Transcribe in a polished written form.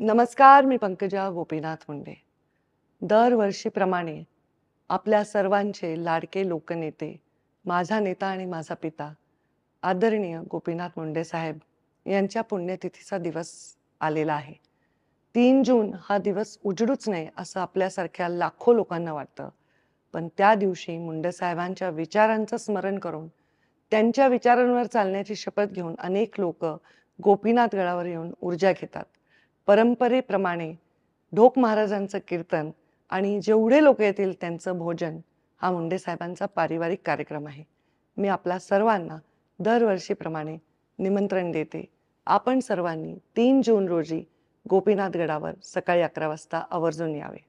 नमस्कार, मी पंकजा गोपीनाथ मुंडे. दरवर्षीप्रमाणे आपल्या सर्वांचे लाडके लोकनेते, माझा नेता आणि माझा पिता, आदरणीय गोपीनाथ मुंडे साहेब यांच्या पुण्यतिथीचा दिवस आलेला आहे. 3 जून हा दिवस उजडूच नये असं आपल्यासारख्या लाखो लोकांना वाटतं. पण त्या दिवशी मुंडे साहेबांच्या विचारांचं स्मरण करून, त्यांच्या विचारांवर चालण्याची शपथ घेऊन अनेक लोक गोपीनाथ गडावर येऊन ऊर्जा घेतात. परंपरेप्रमाणे ढोक महाराजांचं कीर्तन आणि जेवढे लोक येतील त्यांचं भोजन हा मुंडे साहेबांचा पारिवारिक कार्यक्रम आहे. मी आपल्या सर्वांना दरवर्षीप्रमाणे निमंत्रण देते. आपण सर्वांनी 3 जून रोजी गोपीनाथ गडावर सकाळी 11 वाजता आवर्जून यावे.